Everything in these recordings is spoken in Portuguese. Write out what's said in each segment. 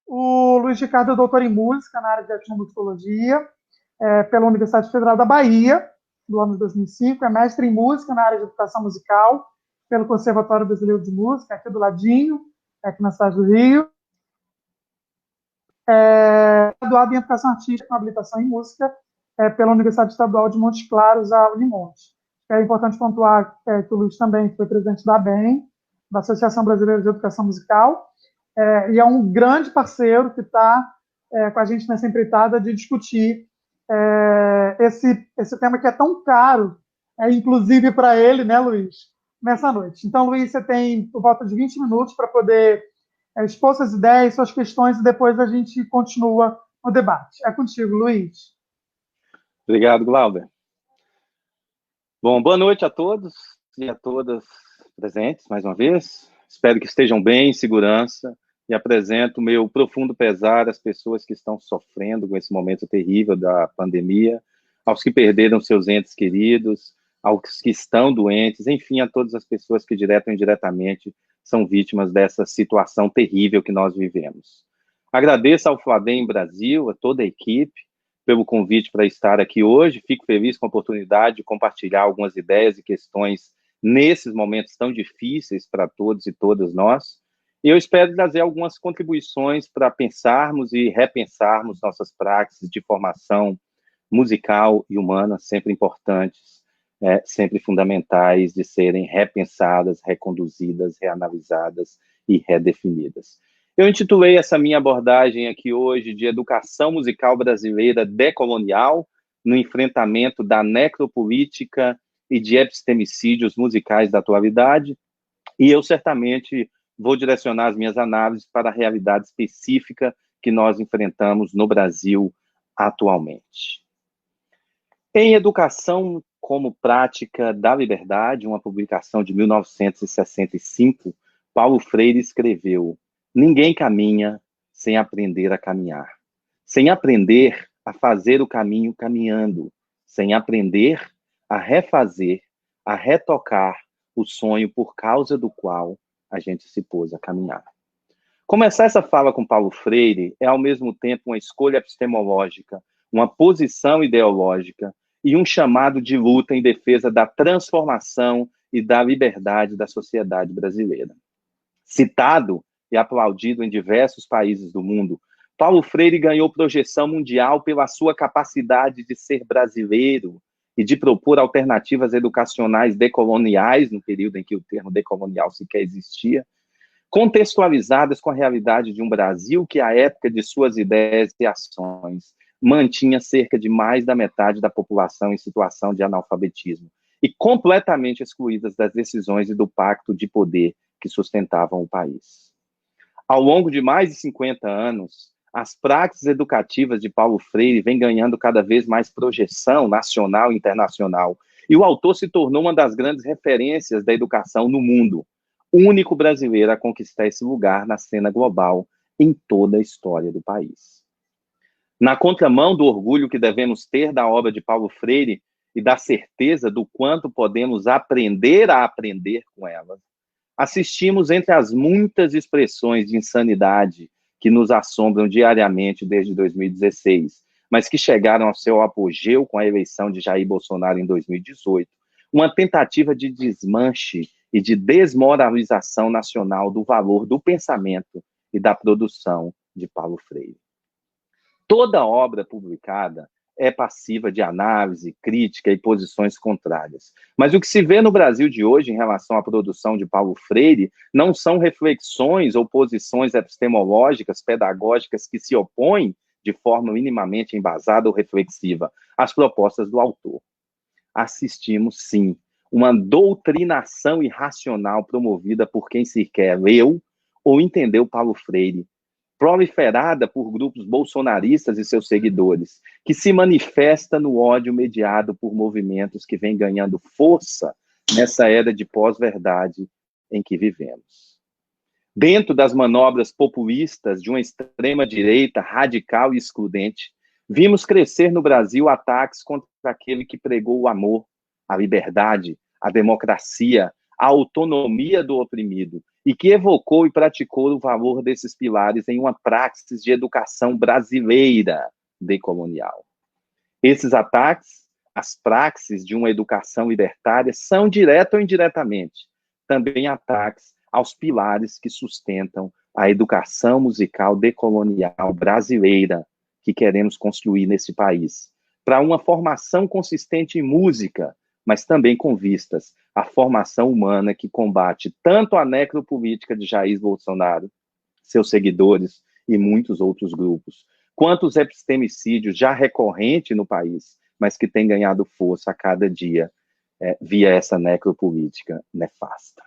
O Luiz Ricardo é doutor em música na área de etnomusicologia, pela Universidade Federal da Bahia, do ano de 2005. É mestre em música na área de educação musical, pelo Conservatório Brasileiro de Música, aqui do ladinho, aqui na cidade do Rio. Graduado em educação artística com habilitação em música pela Universidade Estadual de Montes Claros, a Unimonte. É importante pontuar que o Luiz também foi presidente da ABEM, da Associação Brasileira de Educação Musical, e é um grande parceiro que está com a gente nessa empreitada de discutir esse tema que é tão caro, inclusive para ele, né, Luiz, nessa noite. Então, Luiz, você tem por volta de 20 minutos para poder expor suas ideias, suas questões, e depois a gente continua o debate. É contigo, Luiz. Obrigado, Glauber. Bom, boa noite a todos e a todas presentes, mais uma vez. Espero que estejam bem, em segurança, e apresento o meu profundo pesar às pessoas que estão sofrendo com esse momento terrível da pandemia, aos que perderam seus entes queridos, aos que estão doentes, enfim, a todas as pessoas que, direta ou indiretamente, são vítimas dessa situação terrível que nós vivemos. Agradeço ao Fladem Brasil, a toda a equipe, pelo convite para estar aqui hoje. Fico feliz com a oportunidade de compartilhar algumas ideias e questões nesses momentos tão difíceis para todos e todas nós. E eu espero trazer algumas contribuições para pensarmos e repensarmos nossas práticas de formação musical e humana, sempre importantes, sempre fundamentais de serem repensadas, reconduzidas, reanalisadas e redefinidas. Eu intitulei essa minha abordagem aqui hoje de Educação Musical Brasileira Decolonial, no enfrentamento da necropolítica e de epistemicídios musicais da atualidade, e eu certamente vou direcionar as minhas análises para a realidade específica que nós enfrentamos no Brasil atualmente. Em Educação como Prática da Liberdade, uma publicação de 1965, Paulo Freire escreveu: ninguém caminha sem aprender a caminhar, sem aprender a fazer o caminho caminhando, sem aprender a refazer, a retocar o sonho por causa do qual a gente se pôs a caminhar. Começar essa fala com Paulo Freire é, ao mesmo tempo, uma escolha epistemológica, uma posição ideológica e um chamado de luta em defesa da transformação e da liberdade da sociedade brasileira. Citado e aplaudido em diversos países do mundo, Paulo Freire ganhou projeção mundial pela sua capacidade de ser brasileiro e de propor alternativas educacionais decoloniais, no período em que o termo decolonial sequer existia, contextualizadas com a realidade de um Brasil que, à época de suas ideias e ações, mantinha cerca de mais da metade da população em situação de analfabetismo e completamente excluídas das decisões e do pacto de poder que sustentavam o país. Ao longo de mais de 50 anos, as práticas educativas de Paulo Freire vêm ganhando cada vez mais projeção nacional e internacional, e o autor se tornou uma das grandes referências da educação no mundo, o único brasileiro a conquistar esse lugar na cena global em toda a história do país. Na contramão do orgulho que devemos ter da obra de Paulo Freire e da certeza do quanto podemos aprender a aprender com ela, assistimos entre as muitas expressões de insanidade que nos assombram diariamente desde 2016, mas que chegaram ao seu apogeu com a eleição de Jair Bolsonaro em 2018, uma tentativa de desmanche e de desmoralização nacional do valor do pensamento e da produção de Paulo Freire. Toda obra publicada é passiva de análise, crítica e posições contrárias. Mas o que se vê no Brasil de hoje em relação à produção de Paulo Freire não são reflexões ou posições epistemológicas, pedagógicas que se opõem de forma minimamente embasada ou reflexiva às propostas do autor. Assistimos, sim, uma doutrinação irracional promovida por quem sequer leu ou entendeu Paulo Freire, proliferada por grupos bolsonaristas e seus seguidores, que se manifesta no ódio mediado por movimentos que vêm ganhando força nessa era de pós-verdade em que vivemos. Dentro das manobras populistas de uma extrema-direita radical e excludente, vimos crescer no Brasil ataques contra aquele que pregou o amor, a liberdade, a democracia, a autonomia do oprimido e que evocou e praticou o valor desses pilares em uma praxis de educação brasileira decolonial. Esses ataques, as praxes de uma educação libertária, são, direta ou indiretamente, também ataques aos pilares que sustentam a educação musical decolonial brasileira que queremos construir nesse país, para uma formação consistente em música, mas também com vistas à formação humana que combate tanto a necropolítica de Jair Bolsonaro, seus seguidores e muitos outros grupos, quanto os epistemicídios já recorrentes no país, mas que têm ganhado força a cada dia via essa necropolítica nefasta.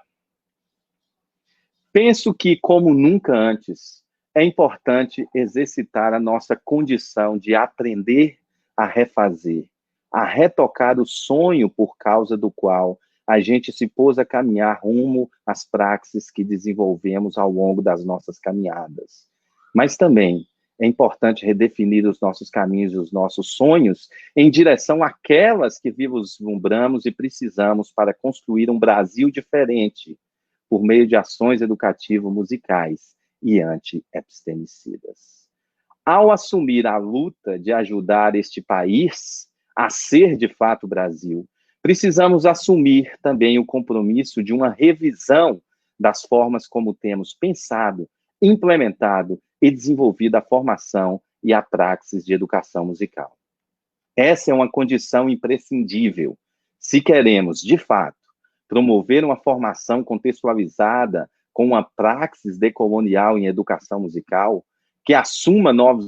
Penso que, como nunca antes, é importante exercitar a nossa condição de aprender a refazer, a retocar o sonho por causa do qual a gente se pôs a caminhar rumo às praxes que desenvolvemos ao longo das nossas caminhadas. Mas também é importante redefinir os nossos caminhos e os nossos sonhos em direção àquelas que vislumbramos e precisamos para construir um Brasil diferente, por meio de ações educativo-musicais e anti-epistemicidas. Ao assumir a luta de ajudar este país a ser, de fato, Brasil, precisamos assumir também o compromisso de uma revisão das formas como temos pensado, implementado e desenvolvido a formação e a praxis de educação musical. Essa é uma condição imprescindível se queremos, de fato, promover uma formação contextualizada com uma praxis decolonial em educação musical, que assuma novos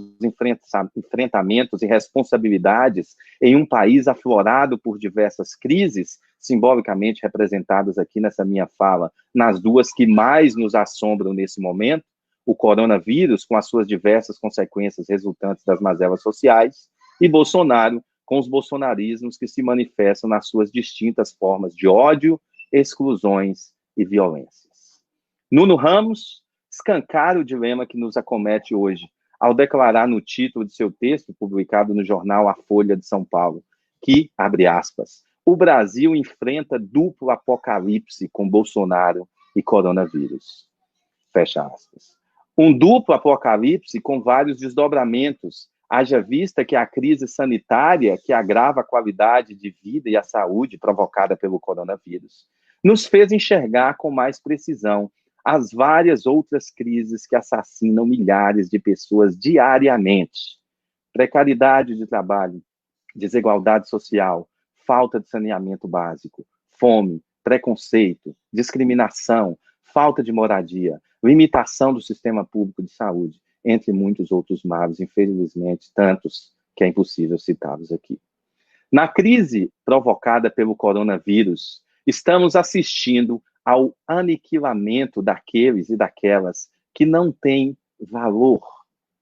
enfrentamentos e responsabilidades em um país aflorado por diversas crises, simbolicamente representadas aqui nessa minha fala, nas duas que mais nos assombram nesse momento, o coronavírus, com as suas diversas consequências resultantes das mazelas sociais, e Bolsonaro, com os bolsonarismos que se manifestam nas suas distintas formas de ódio, exclusões e violências. Nuno Ramos escancara o dilema que nos acomete hoje, ao declarar no título de seu texto, publicado no jornal A Folha de São Paulo, que, abre aspas, o Brasil enfrenta duplo apocalipse com Bolsonaro e coronavírus. Fecha aspas. Um duplo apocalipse com vários desdobramentos, haja vista que a crise sanitária, que agrava a qualidade de vida e a saúde provocada pelo coronavírus, nos fez enxergar com mais precisão as várias outras crises que assassinam milhares de pessoas diariamente. Precariedade de trabalho, desigualdade social, falta de saneamento básico, fome, preconceito, discriminação, falta de moradia, limitação do sistema público de saúde, entre muitos outros males, infelizmente, tantos que é impossível citá-los aqui. Na crise provocada pelo coronavírus, estamos assistindo ao aniquilamento daqueles e daquelas que não têm valor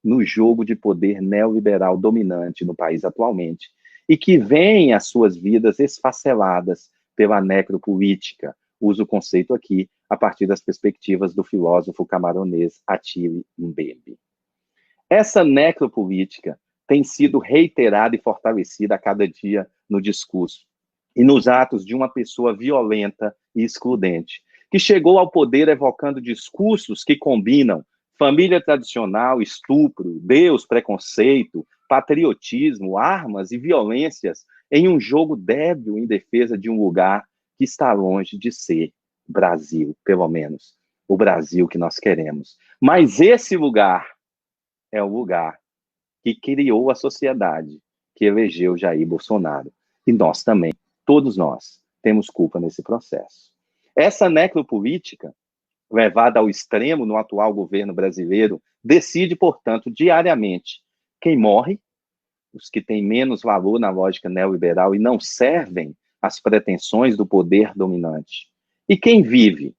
no jogo de poder neoliberal dominante no país atualmente e que veem as suas vidas esfaceladas pela necropolítica. Uso o conceito aqui a partir das perspectivas do filósofo camaronês Attila Mbembe. Essa necropolítica tem sido reiterada e fortalecida a cada dia no discurso e nos atos de uma pessoa violenta e excludente, que chegou ao poder evocando discursos que combinam família tradicional, estupro, Deus, preconceito, patriotismo, armas e violências em um jogo débil em defesa de um lugar que está longe de ser Brasil, pelo menos o Brasil que nós queremos. Mas esse lugar é o lugar que criou a sociedade, que elegeu Jair Bolsonaro. E nós também, todos nós, temos culpa nesse processo. Essa necropolítica, levada ao extremo no atual governo brasileiro, decide, portanto, diariamente quem morre, os que têm menos valor na lógica neoliberal e não servem às pretensões do poder dominante, e quem vive,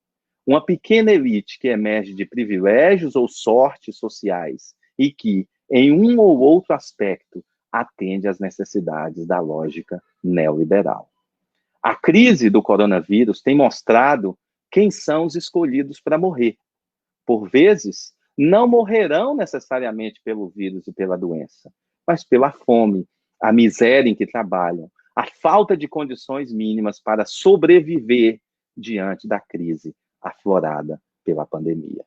uma pequena elite que emerge de privilégios ou sortes sociais e que, em um ou outro aspecto, atende às necessidades da lógica neoliberal. A crise do coronavírus tem mostrado quem são os escolhidos para morrer. Por vezes, não morrerão necessariamente pelo vírus e pela doença, mas pela fome, a miséria em que trabalham, a falta de condições mínimas para sobreviver diante da crise aflorada pela pandemia.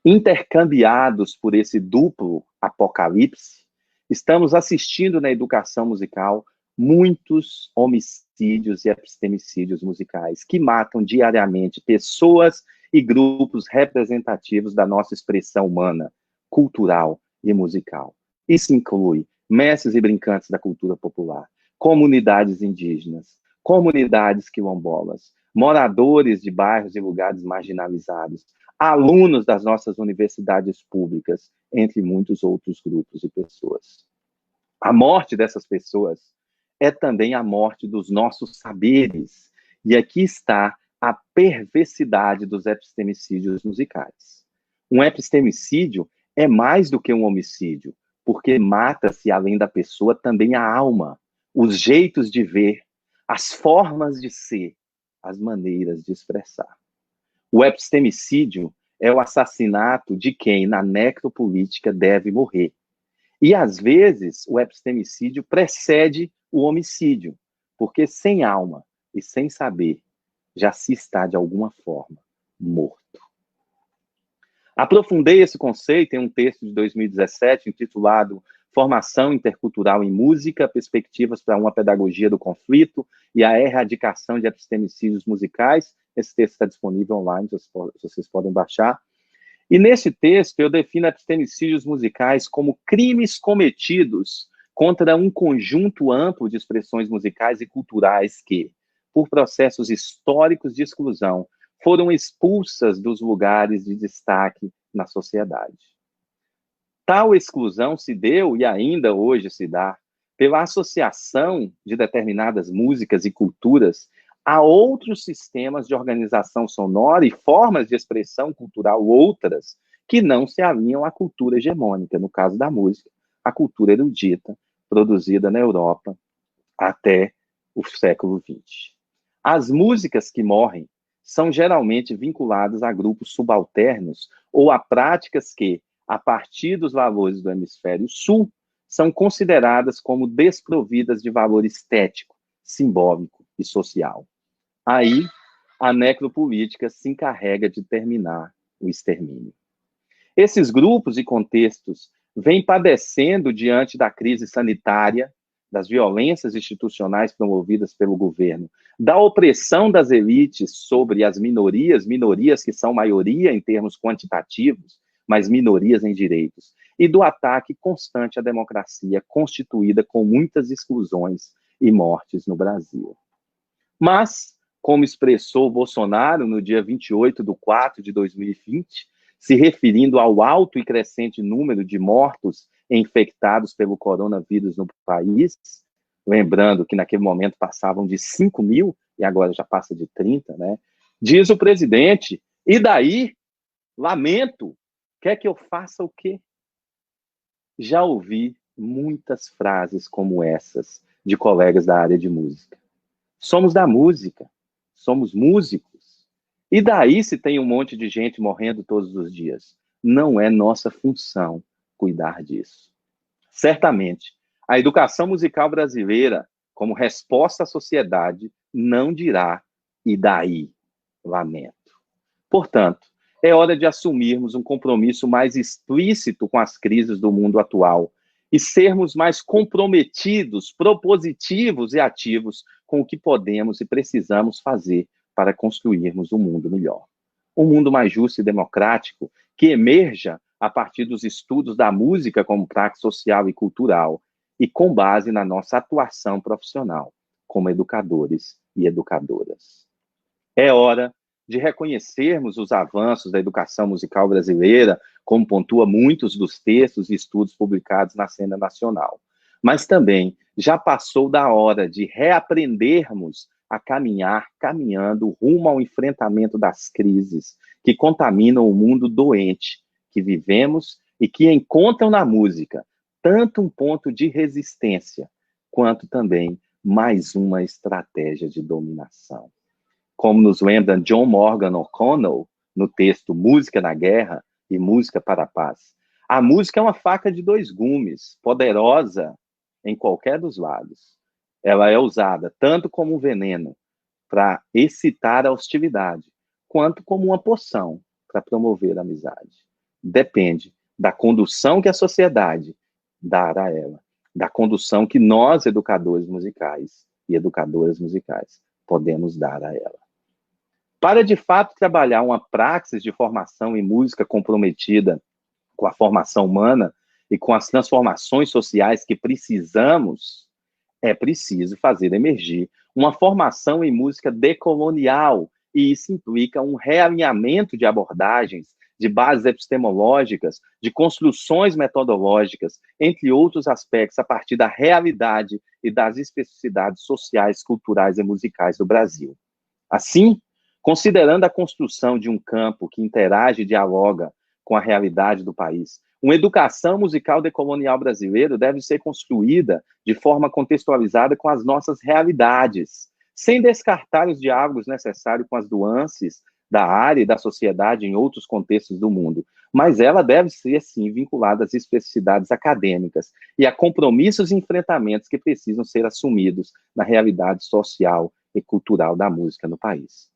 Intercambiados por esse duplo apocalipse, estamos assistindo na educação musical muitos homicídios e epistemicídios musicais que matam diariamente pessoas e grupos representativos da nossa expressão humana, cultural e musical. Isso inclui mestres e brincantes da cultura popular, comunidades indígenas, comunidades quilombolas, moradores de bairros e lugares marginalizados, alunos das nossas universidades públicas, entre muitos outros grupos e pessoas. A morte dessas pessoas é também a morte dos nossos saberes. E aqui está a perversidade dos epistemicídios musicais. Um epistemicídio é mais do que um homicídio, porque mata-se, além da pessoa, também a alma, os jeitos de ver, as formas de ser, as maneiras de expressar. O epistemicídio é o assassinato de quem, na necropolítica, deve morrer. E, às vezes, o epistemicídio precede o homicídio, porque sem alma e sem saber, já se está, de alguma forma, morto. Aprofundei esse conceito em um texto de 2017, intitulado Formação Intercultural em Música, Perspectivas para uma Pedagogia do Conflito e a Erradicação de Epistemicídios Musicais. Esse texto está disponível online, vocês podem baixar. E nesse texto eu defino epistemicídios musicais como crimes cometidos contra um conjunto amplo de expressões musicais e culturais que, por processos históricos de exclusão, foram expulsas dos lugares de destaque na sociedade. Tal exclusão se deu, e ainda hoje se dá, pela associação de determinadas músicas e culturas a outros sistemas de organização sonora e formas de expressão cultural outras que não se alinham à cultura hegemônica, no caso da música, a cultura erudita, produzida na Europa até o século XX. As músicas que morrem são geralmente vinculadas a grupos subalternos ou a práticas que, a partir dos valores do hemisfério sul, são consideradas como desprovidas de valor estético, simbólico e social. Aí, a necropolítica se encarrega de terminar o extermínio. Esses grupos e contextos vêm padecendo diante da crise sanitária, das violências institucionais promovidas pelo governo, da opressão das elites sobre as minorias, minorias que são maioria em termos quantitativos, mas minorias em direitos, e do ataque constante à democracia, constituída com muitas exclusões e mortes no Brasil. Mas, como expressou Bolsonaro no dia 28/4/2020, se referindo ao alto e crescente número de mortos infectados pelo coronavírus no país, lembrando que naquele momento passavam de 5 mil, e agora já passa de 30, né? Diz o presidente, e daí, lamento, quer que eu faça o quê? Já ouvi muitas frases como essas de colegas da área de música. Somos da música, somos músicos. E daí se tem um monte de gente morrendo todos os dias? Não é nossa função cuidar disso. Certamente, a educação musical brasileira, como resposta à sociedade, não dirá e daí, lamento. Portanto, é hora de assumirmos um compromisso mais explícito com as crises do mundo atual e sermos mais comprometidos, propositivos e ativos com o que podemos e precisamos fazer para construirmos um mundo melhor. Um mundo mais justo e democrático que emerja a partir dos estudos da música como prática social e cultural e com base na nossa atuação profissional como educadores e educadoras. É hora de reconhecermos os avanços da educação musical brasileira, como pontua muitos dos textos e estudos publicados na cena nacional. Mas também já passou da hora de reaprendermos a caminhar, caminhando rumo ao enfrentamento das crises que contaminam o mundo doente que vivemos e que encontram na música tanto um ponto de resistência, quanto também mais uma estratégia de dominação. Como nos lembra John Morgan O'Connell, no texto Música na Guerra e Música para a Paz, a música é uma faca de dois gumes, poderosa em qualquer dos lados. Ela é usada tanto como um veneno para excitar a hostilidade, quanto como uma poção para promover a amizade. Depende da condução que a sociedade dará a ela, da condução que nós, educadores musicais e educadoras musicais, podemos dar a ela. Para, de fato, trabalhar uma praxis de formação em música comprometida com a formação humana e com as transformações sociais que precisamos, é preciso fazer emergir uma formação em música decolonial, e isso implica um realinhamento de abordagens, de bases epistemológicas, de construções metodológicas, entre outros aspectos, a partir da realidade e das especificidades sociais, culturais e musicais do Brasil. Assim, considerando a construção de um campo que interage e dialoga com a realidade do país, uma educação musical decolonial brasileira deve ser construída de forma contextualizada com as nossas realidades, sem descartar os diálogos necessários com as nuances da área e da sociedade em outros contextos do mundo, mas ela deve ser, sim, vinculada às especificidades acadêmicas e a compromissos e enfrentamentos que precisam ser assumidos na realidade social e cultural da música no país.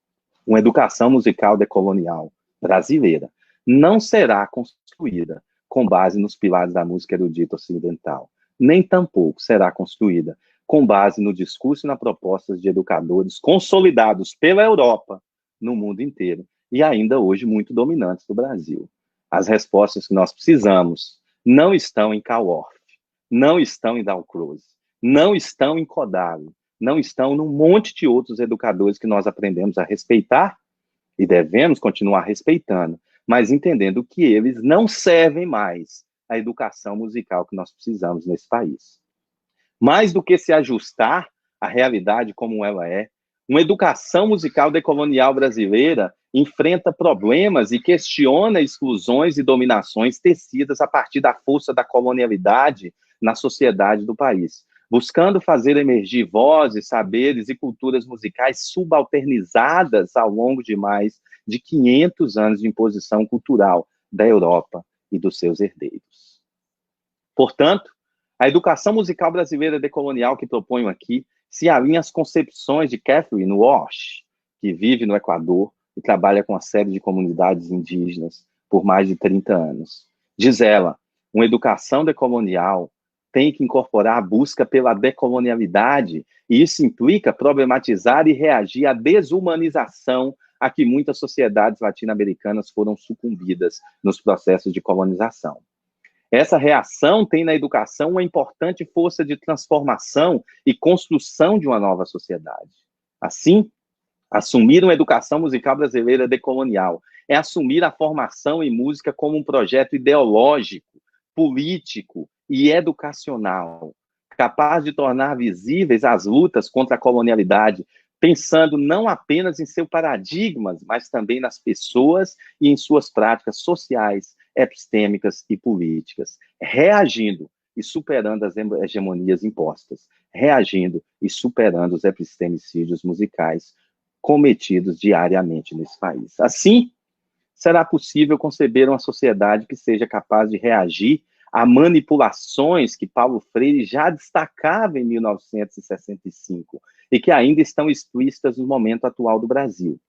Uma educação musical decolonial brasileira não será construída com base nos pilares da música erudita ocidental, nem tampouco será construída com base no discurso e nas propostas de educadores consolidados pela Europa, no mundo inteiro, e ainda hoje muito dominantes do Brasil. As respostas que nós precisamos não estão em Kaworth, não estão em Dalcroze, não estão em Kodaly, não estão num monte de outros educadores que nós aprendemos a respeitar e devemos continuar respeitando, mas entendendo que eles não servem mais à educação musical que nós precisamos nesse país. Mais do que se ajustar à realidade como ela é, uma educação musical decolonial brasileira enfrenta problemas e questiona exclusões e dominações tecidas a partir da força da colonialidade na sociedade do país, buscando fazer emergir vozes, saberes e culturas musicais subalternizadas ao longo de mais de 500 anos de imposição cultural da Europa e dos seus herdeiros. Portanto, a educação musical brasileira decolonial que proponho aqui se alinha às concepções de Catherine Walsh, que vive no Equador e trabalha com uma série de comunidades indígenas por mais de 30 anos. Diz ela, uma educação decolonial tem que incorporar a busca pela decolonialidade, e isso implica problematizar e reagir à desumanização a que muitas sociedades latino-americanas foram sucumbidas nos processos de colonização. Essa reação tem na educação uma importante força de transformação e construção de uma nova sociedade. Assim, assumir uma educação musical brasileira decolonial é assumir a formação em música como um projeto ideológico, político e educacional, capaz de tornar visíveis as lutas contra a colonialidade, pensando não apenas em seus paradigmas, mas também nas pessoas e em suas práticas sociais, epistêmicas e políticas, reagindo e superando as hegemonias impostas, reagindo e superando os epistemicídios musicais cometidos diariamente nesse país. Assim, será possível conceber uma sociedade que seja capaz de reagir a manipulações que Paulo Freire já destacava em 1965 e que ainda estão explícitas no momento atual do Brasil.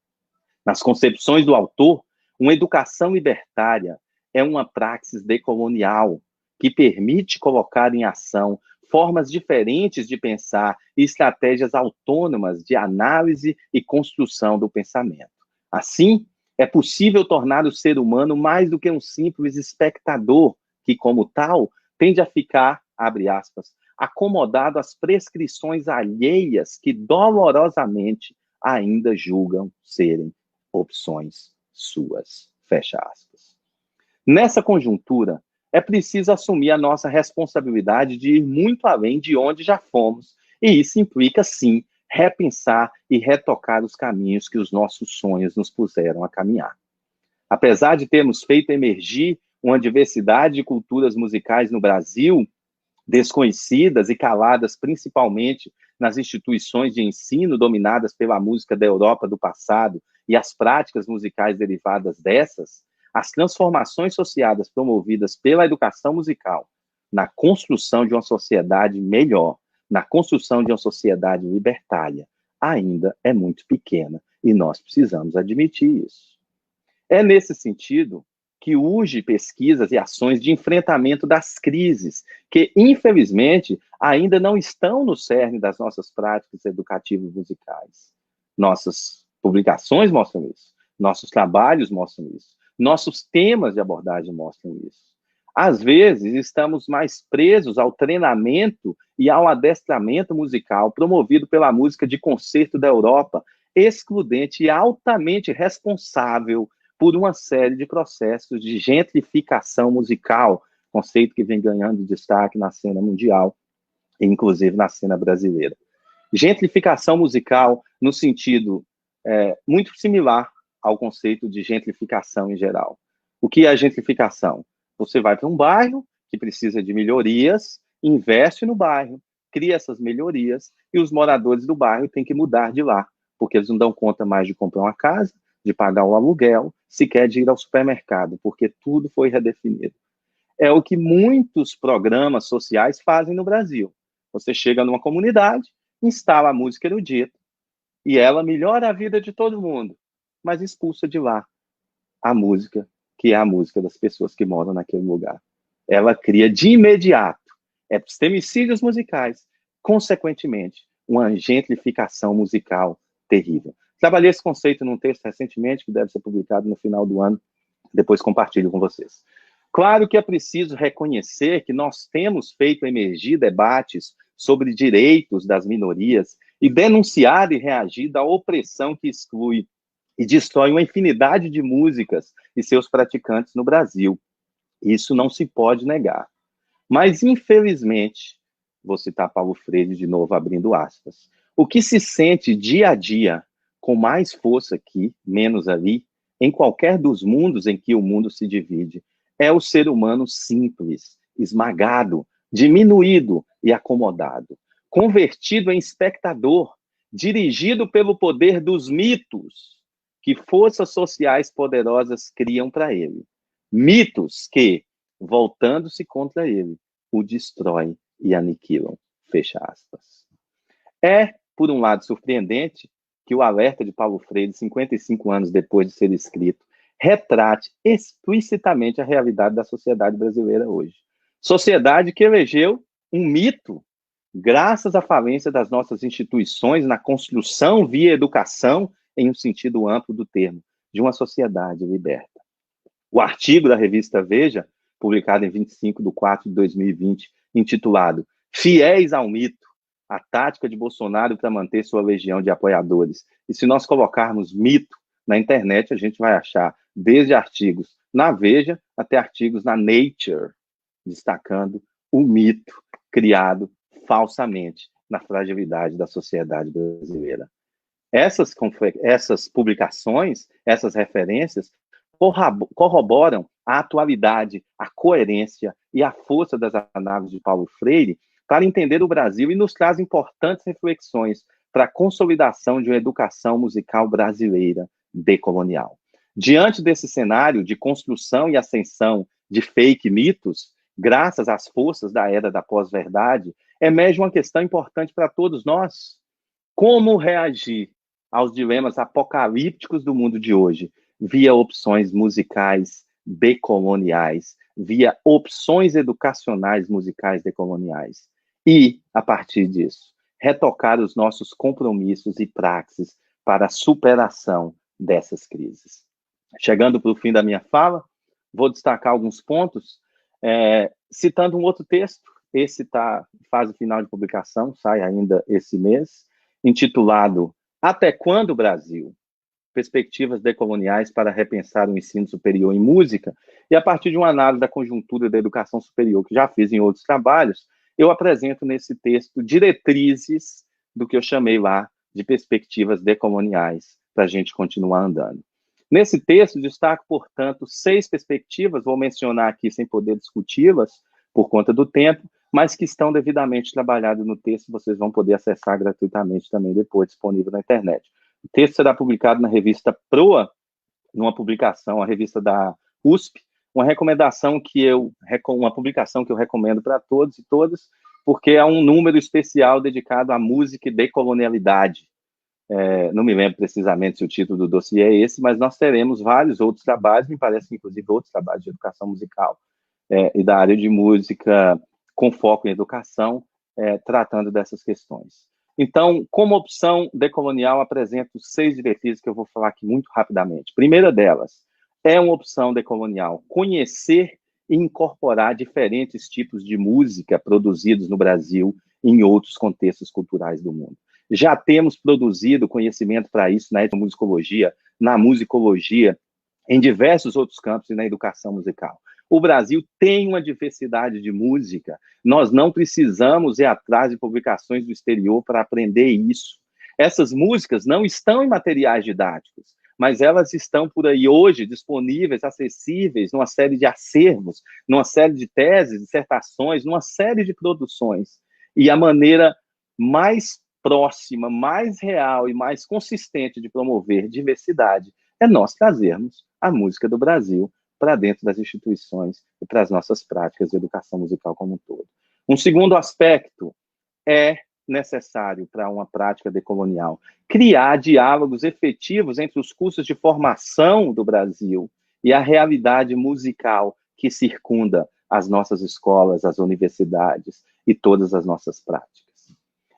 Nas concepções do autor, uma educação libertária é uma praxis decolonial que permite colocar em ação formas diferentes de pensar e estratégias autônomas de análise e construção do pensamento. Assim, é possível tornar o ser humano mais do que um simples espectador que, como tal, tende a ficar, abre aspas, acomodado às prescrições alheias que dolorosamente ainda julgam serem opções suas, fecha aspas. Nessa conjuntura, é preciso assumir a nossa responsabilidade de ir muito além de onde já fomos, e isso implica, sim, repensar e retocar os caminhos que os nossos sonhos nos puseram a caminhar. Apesar de termos feito emergir uma diversidade de culturas musicais no Brasil, desconhecidas e caladas principalmente nas instituições de ensino dominadas pela música da Europa do passado e as práticas musicais derivadas dessas, as transformações associadas promovidas pela educação musical na construção de uma sociedade melhor, na construção de uma sociedade libertária, ainda é muito pequena e nós precisamos admitir isso. É nesse sentido que urge pesquisas e ações de enfrentamento das crises, que, infelizmente, ainda não estão no cerne das nossas práticas educativas musicais. Nossas publicações mostram isso, nossos trabalhos mostram isso, nossos temas de abordagem mostram isso. Às vezes, estamos mais presos ao treinamento e ao adestramento musical promovido pela música de concerto da Europa, excludente e altamente responsável por uma série de processos de gentrificação musical, conceito que vem ganhando destaque na cena mundial, inclusive na cena brasileira. Gentrificação musical no sentido muito similar ao conceito de gentrificação em geral. O que é a gentrificação? Você vai para um bairro que precisa de melhorias, investe no bairro, cria essas melhorias e os moradores do bairro têm que mudar de lá, porque eles não dão conta mais de comprar uma casa, de pagar o aluguel, sequer de ir ao supermercado, porque tudo foi redefinido. É o que muitos programas sociais fazem no Brasil. Você chega numa comunidade, instala a música erudita, e ela melhora a vida de todo mundo, mas expulsa de lá a música, que é a música das pessoas que moram naquele lugar. Ela cria de imediato epistemicídios musicais, consequentemente, uma gentrificação musical terrível. Trabalhei esse conceito num texto recentemente, que deve ser publicado no final do ano, depois compartilho com vocês. Claro que é preciso reconhecer que nós temos feito emergir debates sobre direitos das minorias e denunciado e reagido à opressão que exclui e destrói uma infinidade de músicas e seus praticantes no Brasil. Isso não se pode negar. Mas, infelizmente, vou citar Paulo Freire de novo, abrindo aspas, o que se sente dia a dia com mais força aqui, menos ali, em qualquer dos mundos em que o mundo se divide, é o ser humano simples, esmagado, diminuído e acomodado, convertido em espectador, dirigido pelo poder dos mitos que forças sociais poderosas criam para ele. Mitos que, voltando-se contra ele, o destroem e aniquilam. Fecha aspas. É, por um lado, surpreendente que o alerta de Paulo Freire, 55 anos depois de ser escrito, retrate explicitamente a realidade da sociedade brasileira hoje. Sociedade que elegeu um mito, graças à falência das nossas instituições na construção via educação, em um sentido amplo do termo, de uma sociedade liberta. O artigo da revista Veja, publicado em 25/4/2020, intitulado Fiéis ao Mito, a tática de Bolsonaro para manter sua legião de apoiadores. E se nós colocarmos mito na internet, a gente vai achar desde artigos na Veja até artigos na Nature, destacando o mito criado falsamente na fragilidade da sociedade brasileira. Essas publicações, essas referências, corroboram a atualidade, a coerência e a força das análises de Paulo Freire para entender o Brasil e nos traz importantes reflexões para a consolidação de uma educação musical brasileira decolonial. Diante desse cenário de construção e ascensão de fake mitos, graças às forças da era da pós-verdade, emerge uma questão importante para todos nós. Como reagir aos dilemas apocalípticos do mundo de hoje, via opções musicais decoloniais, via opções educacionais musicais decoloniais. E, a partir disso, retocar os nossos compromissos e praxes para a superação dessas crises. Chegando para o fim da minha fala, vou destacar alguns pontos, citando um outro texto, esse está em fase final de publicação, sai ainda esse mês, intitulado Até Quando, Brasil? Perspectivas decoloniais para repensar o ensino superior em música, e a partir de uma análise da conjuntura da educação superior, que já fiz em outros trabalhos, eu apresento nesse texto diretrizes do que eu chamei lá de perspectivas decoloniais, para a gente continuar andando. Nesse texto, destaco, portanto, 6 perspectivas, vou mencionar aqui sem poder discuti-las por conta do tempo, mas que estão devidamente trabalhadas no texto, vocês vão poder acessar gratuitamente também depois, disponível na internet. O texto será publicado na revista Proa, numa publicação, a revista da USP, uma publicação que eu recomendo para todos e todas, porque é um número especial dedicado à música e decolonialidade. não me lembro precisamente se o título do dossiê é esse, mas nós teremos vários outros trabalhos, me parece que inclusive outros trabalhos de educação musical e da área de música com foco em educação, tratando dessas questões. Então, como opção decolonial, apresento 6 diretrizes que eu vou falar aqui muito rapidamente. Primeira delas, é uma opção decolonial conhecer e incorporar diferentes tipos de música produzidos no Brasil e em outros contextos culturais do mundo. Já temos produzido conhecimento para isso na etnomusicologia, na musicologia, em diversos outros campos e na educação musical. O Brasil tem uma diversidade de música, nós não precisamos ir atrás de publicações do exterior para aprender isso. Essas músicas não estão em materiais didáticos, mas elas estão por aí hoje disponíveis, acessíveis, numa série de acervos, numa série de teses, dissertações, numa série de produções. E a maneira mais próxima, mais real e mais consistente de promover diversidade é nós trazermos a música do Brasil para dentro das instituições e para as nossas práticas de educação musical como um todo. Um segundo aspecto é necessário para uma prática decolonial criar diálogos efetivos entre os cursos de formação do Brasil e a realidade musical que circunda as nossas escolas, as universidades e todas as nossas práticas.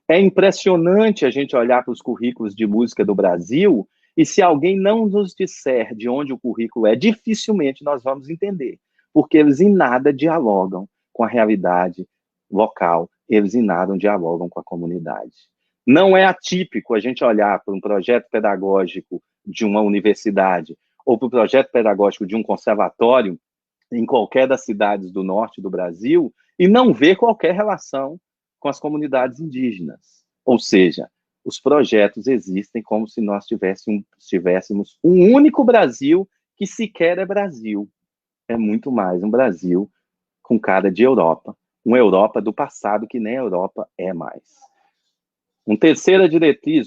É impressionante a gente olhar para os currículos de música do Brasil e se alguém não nos disser de onde o currículo é, dificilmente nós vamos entender, porque eles em nada dialogam com a realidade local, eles em nada dialogam com a comunidade. Não é atípico a gente olhar para um projeto pedagógico de uma universidade ou para o projeto pedagógico de um conservatório em qualquer das cidades do norte do Brasil e não ver qualquer relação com as comunidades indígenas. Ou seja, os projetos existem como se nós tivéssemos um único Brasil que sequer é Brasil. É muito mais um Brasil com cara de Europa, uma Europa do passado que nem a Europa é mais. Uma terceira diretriz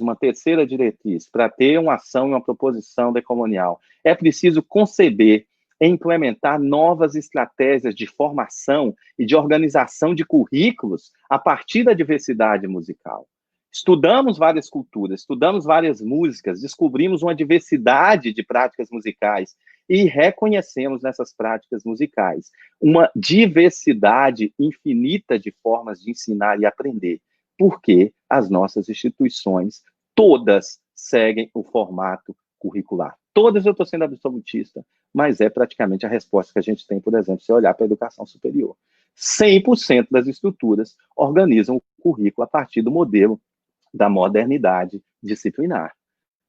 para ter uma ação e uma proposição decolonial, é preciso conceber e implementar novas estratégias de formação e de organização de currículos a partir da diversidade musical. Estudamos várias culturas, estudamos várias músicas, descobrimos uma diversidade de práticas musicais e reconhecemos nessas práticas musicais uma diversidade infinita de formas de ensinar e aprender, porque as nossas instituições todas seguem o formato curricular. Todas, eu estou sendo absolutista, mas é praticamente a resposta que a gente tem, por exemplo, se olhar para a educação superior. 100% das estruturas organizam o currículo a partir do modelo da modernidade disciplinar.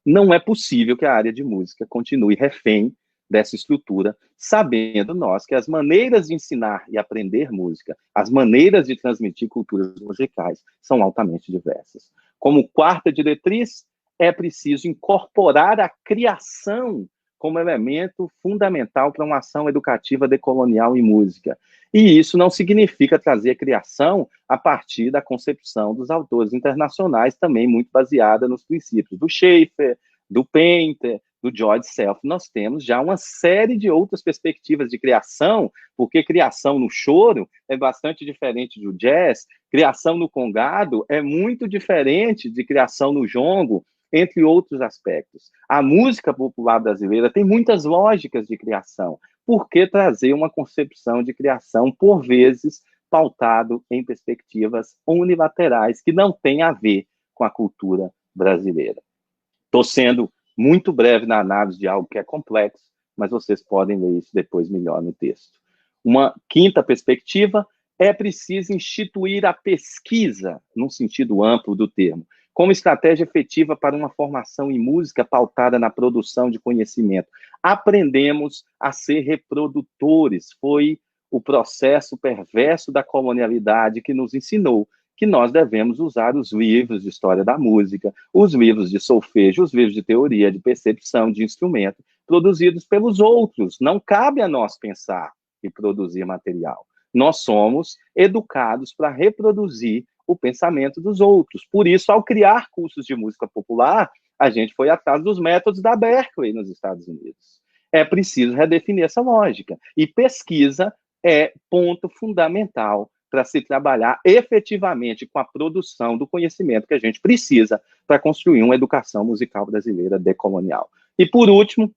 Não é possível que a área de música continue refém dessa estrutura, sabendo nós que as maneiras de ensinar e aprender música, as maneiras de transmitir culturas musicais são altamente diversas. Como quarta diretriz, é preciso incorporar a criação como elemento fundamental para uma ação educativa decolonial em música. E isso não significa trazer a criação a partir da concepção dos autores internacionais, também muito baseada nos princípios do Schaeffer, do Painter, do George Self. Nós temos já uma série de outras perspectivas de criação, porque criação no choro é bastante diferente do jazz, criação no congado é muito diferente de criação no jongo, entre outros aspectos. A música popular brasileira tem muitas lógicas de criação. Por que trazer uma concepção de criação, por vezes, pautado em perspectivas unilaterais, que não têm a ver com a cultura brasileira? Estou sendo muito breve na análise de algo que é complexo, mas vocês podem ler isso depois melhor no texto. Uma quinta perspectiva, é preciso instituir a pesquisa, num sentido amplo do termo, como estratégia efetiva para uma formação em música pautada na produção de conhecimento. Aprendemos a ser reprodutores. Foi o processo perverso da colonialidade que nos ensinou que nós devemos usar os livros de história da música, os livros de solfejo, os livros de teoria, de percepção, de instrumento, produzidos pelos outros. Não cabe a nós pensar e produzir material. Nós somos educados para reproduzir o pensamento dos outros. Por isso, ao criar cursos de música popular, a gente foi atrás dos métodos da Berkeley nos Estados Unidos. É preciso redefinir essa lógica. E pesquisa é ponto fundamental para se trabalhar efetivamente com a produção do conhecimento que a gente precisa para construir uma educação musical brasileira decolonial. E, por último,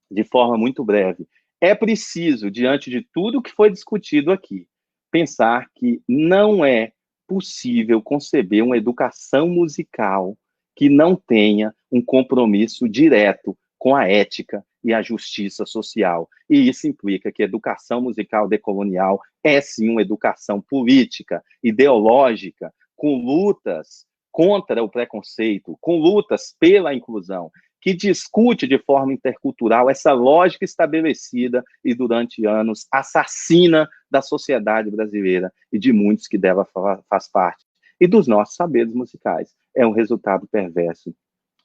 de forma muito breve, é preciso, diante de tudo que foi discutido aqui, pensar que não é possível conceber uma educação musical que não tenha um compromisso direto com a ética e a justiça social. E isso implica que a educação musical decolonial é, sim, uma educação política, ideológica, com lutas contra o preconceito, com lutas pela inclusão, que discute de forma intercultural essa lógica estabelecida e, durante anos, assassina da sociedade brasileira e de muitos que dela faz parte, e dos nossos saberes musicais. É um resultado perverso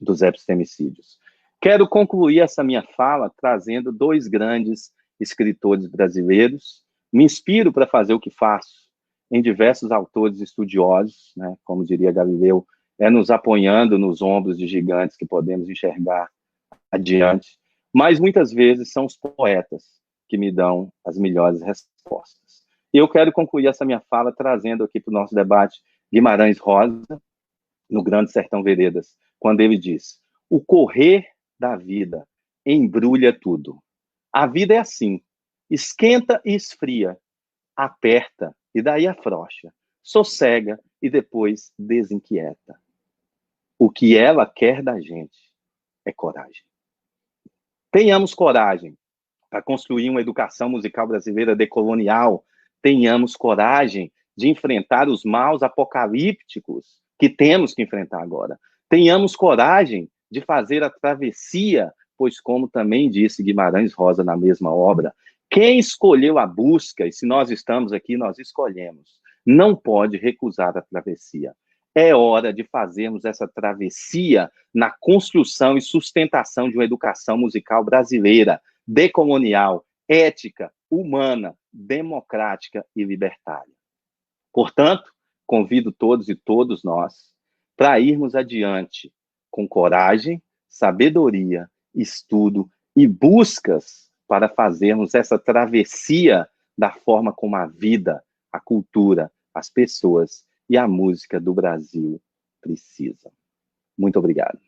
dos epistemicídios. Quero concluir essa minha fala trazendo dois grandes escritores brasileiros. Me inspiro para fazer o que faço em diversos autores estudiosos, né, como diria Galileu, nos apoiando nos ombros de gigantes que podemos enxergar adiante, mas muitas vezes são os poetas que me dão as melhores respostas. E eu quero concluir essa minha fala trazendo aqui para o nosso debate Guimarães Rosa, no Grande Sertão Veredas, quando ele diz: o correr da vida embrulha tudo. A vida é assim, esquenta e esfria, aperta e daí afrouxa, sossega e depois desinquieta. O que ela quer da gente é coragem. Tenhamos coragem para construir uma educação musical brasileira decolonial. Tenhamos coragem de enfrentar os maus apocalípticos que temos que enfrentar agora. Tenhamos coragem de fazer a travessia, pois, como também disse Guimarães Rosa na mesma obra, quem escolheu a busca, e se nós estamos aqui, nós escolhemos, não pode recusar a travessia. É hora de fazermos essa travessia na construção e sustentação de uma educação musical brasileira, decolonial, ética, humana, democrática e libertária. Portanto, convido todos e todos nós para irmos adiante com coragem, sabedoria, estudo e buscas para fazermos essa travessia da forma como a vida, a cultura, as pessoas e a música do Brasil precisam. Muito obrigado.